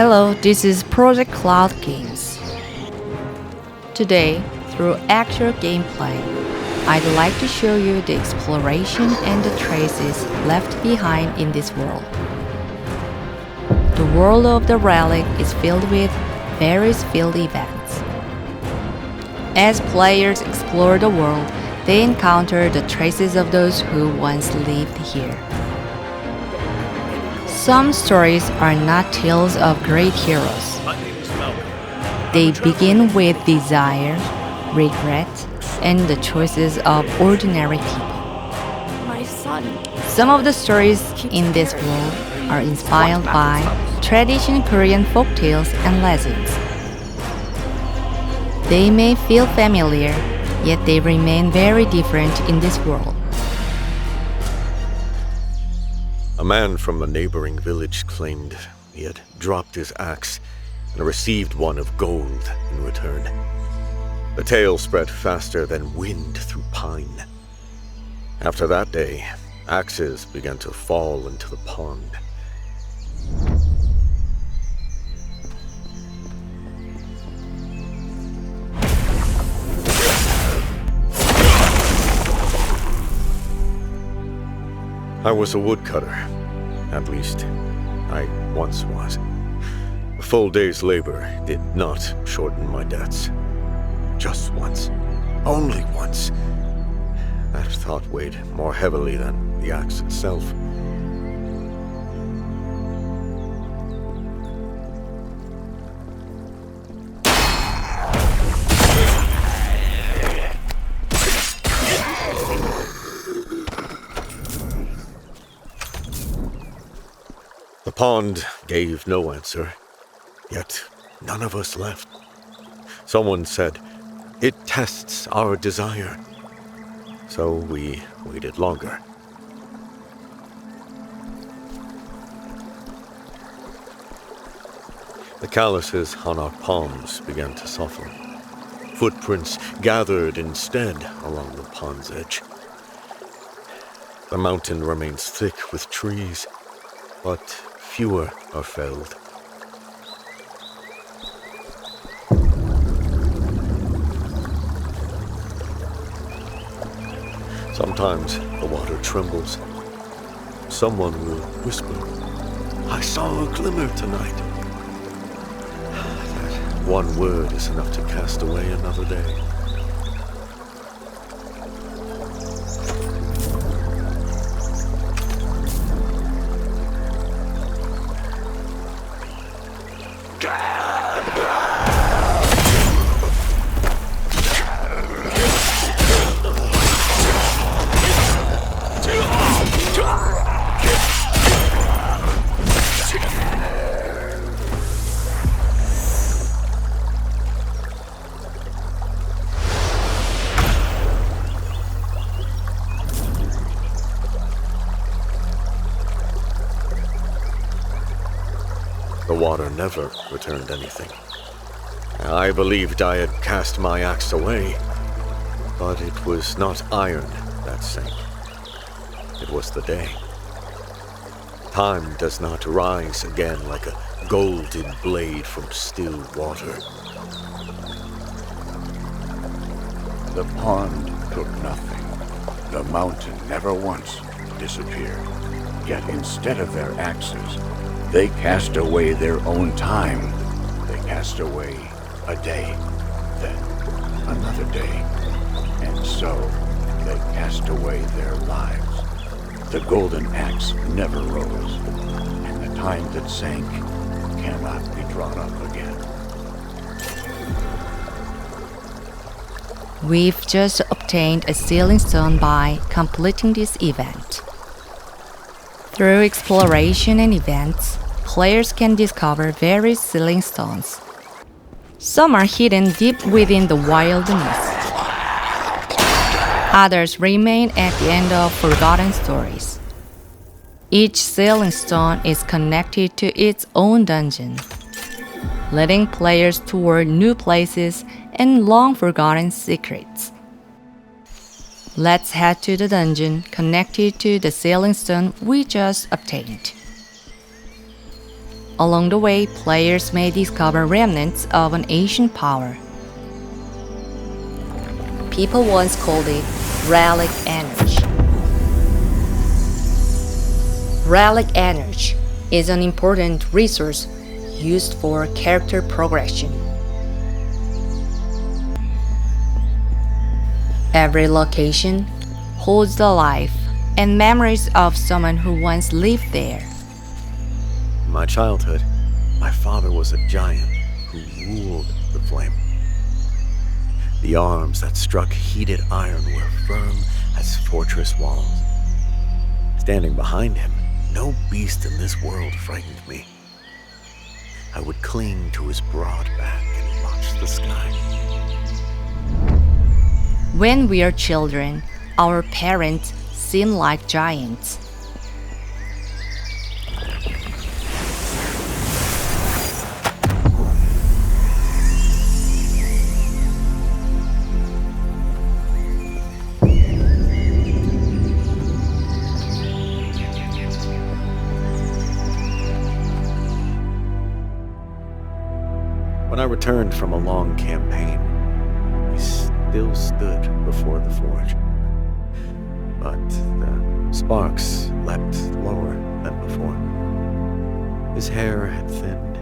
Hello, this is Project Cloud Games. Today, through actual gameplay, I'd like to show you the exploration and the traces left behind in this world. The world of the Relic is filled with various field events. As players explore the world, they encounter the traces of those who once lived here. Some stories are not tales of great heroes. They begin with desire, regret, and the choices of ordinary people. My son. Some of the stories in this world are inspired by traditional Korean folktales and legends. They may feel familiar, yet they remain very different in this world. A man from a neighboring village claimed he had dropped his axe and received one of gold in return. The tale spread faster than wind through pine. After that day, axes began to fall into the pond. I was a woodcutter. At least, I once was. A full day's labor did not shorten my debts. Just once. Only once. That thought weighed more heavily than the axe itself. The pond gave no answer, yet none of us left. Someone said, "It tests our desire." So we waited longer. The calluses on our palms began to soften. Footprints gathered instead along the pond's edge. The mountain remains thick with trees, but fewer are felled. Sometimes the water trembles. Someone will whisper, "I saw a glimmer tonight." That one word is enough to cast away another day. The water never returned anything. I believed I had cast my axe away, but it was not iron that sank. It was the day. Time does not rise again like a golden blade from still water. The pond took nothing. The mountain never once disappeared. Yet instead of their axes, they cast away their own time. They cast away a day, then another day. And so they cast away their lives. The golden axe never rose, and the time that sank cannot be drawn up again. We've just obtained a sealing stone by completing this event. Through exploration and events, players can discover various sealing stones. Some are hidden deep within the wilderness. Others remain at the end of forgotten stories. Each sealing stone is connected to its own dungeon, leading players toward new places and long-forgotten secrets. Let's head to the dungeon connected to the sealing stone we just obtained. Along the way, players may discover remnants of an ancient power. People once called it Relic energy. Relic energy is an important resource used for character progression. Every location holds the life and memories of someone who once lived there. In my childhood, my father was a giant who ruled the flame. The arms that struck heated iron were firm as fortress walls. Standing behind him, no beast in this world frightened me. I would cling to his broad back and watch the sky. When we are children, our parents seem like giants. When I returned from a long campaign, we still stood before the forge. But the sparks leapt lower than before. His hair had thinned,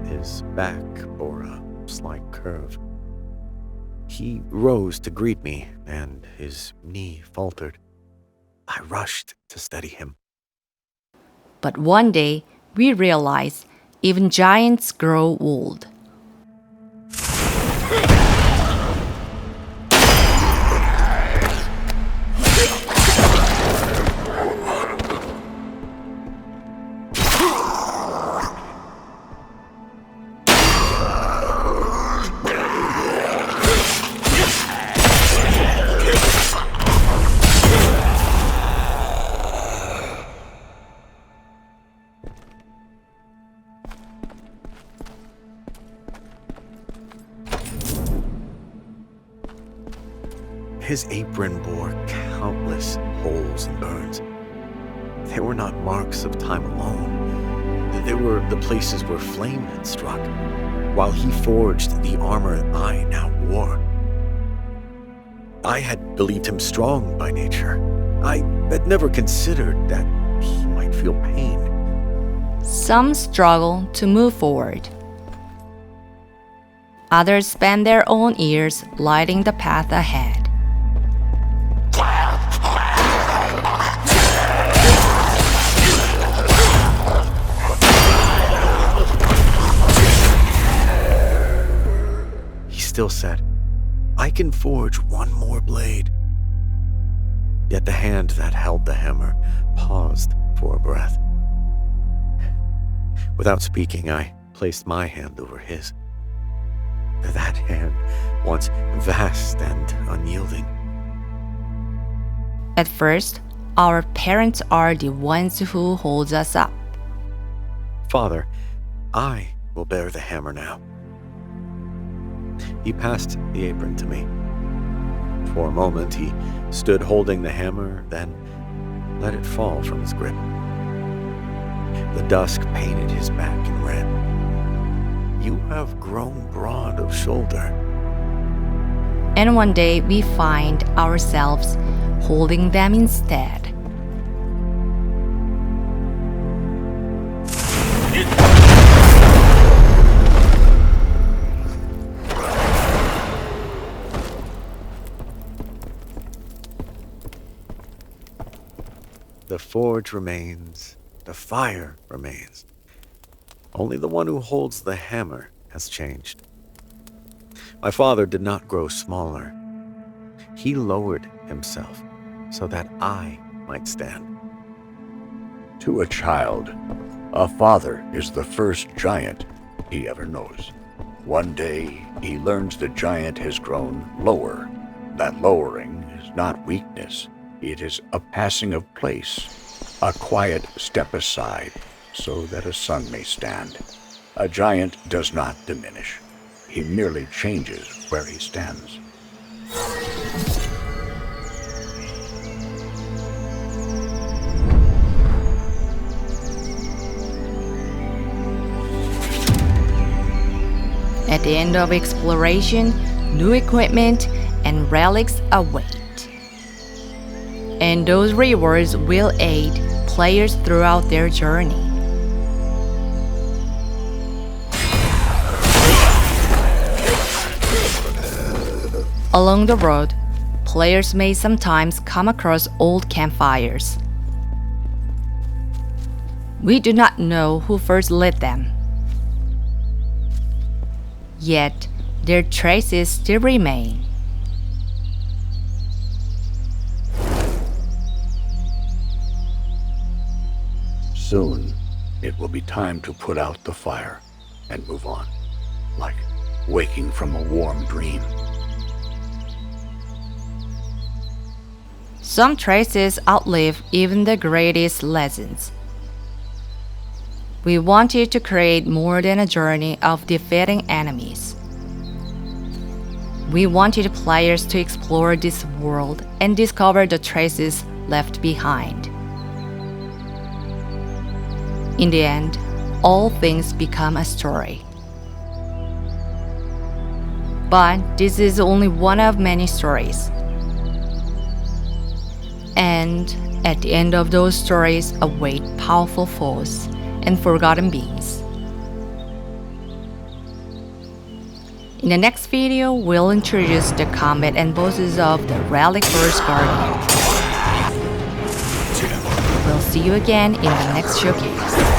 his back bore a slight curve. He rose to greet me, and his knee faltered. I rushed to steady him. But one day, we realized even giants grow old. His apron bore countless holes and burns. They were not marks of time alone. They were the places where flame had struck, while he forged the armor I now wore. I had believed him strong by nature. I had never considered that he might feel pain. Some struggle to move forward. Others spend their own years lighting the path ahead. Still said, I can forge one more blade. Yet the hand that held the hammer paused for a breath. Without speaking, I placed my hand over his. That hand, once vast and unyielding. At first, our parents are the ones who hold us up. Father, I will bear the hammer now. He passed the apron to me. For a moment, he stood holding the hammer, then let it fall from his grip. The dusk painted his back in red. You have grown broad of shoulder. And one day we find ourselves holding them instead. The forge remains, the fire remains. Only the one who holds the hammer has changed. My father did not grow smaller. He lowered himself so that I might stand. To a child, a father is the first giant he ever knows. One day, he learns the giant has grown lower. That lowering is not weakness. It is a passing of place, a quiet step aside so that a son may stand. A giant does not diminish. He merely changes where he stands. At the end of exploration, new equipment and relics await. And those rewards will aid players throughout their journey. Along the road, players may sometimes come across old campfires. We do not know who first lit them. Yet, their traces still remain. Soon, it will be time to put out the fire and move on, like waking from a warm dream. Some traces outlive even the greatest legends. We wanted to create more than a journey of defeating enemies. We wanted players to explore this world and discover the traces left behind. In the end, all things become a story. But this is only one of many stories. And at the end of those stories await powerful foes and forgotten beings. In the next video, we'll introduce the combat and bosses of the Relic First Guardian. We'll see you again in the next showcase.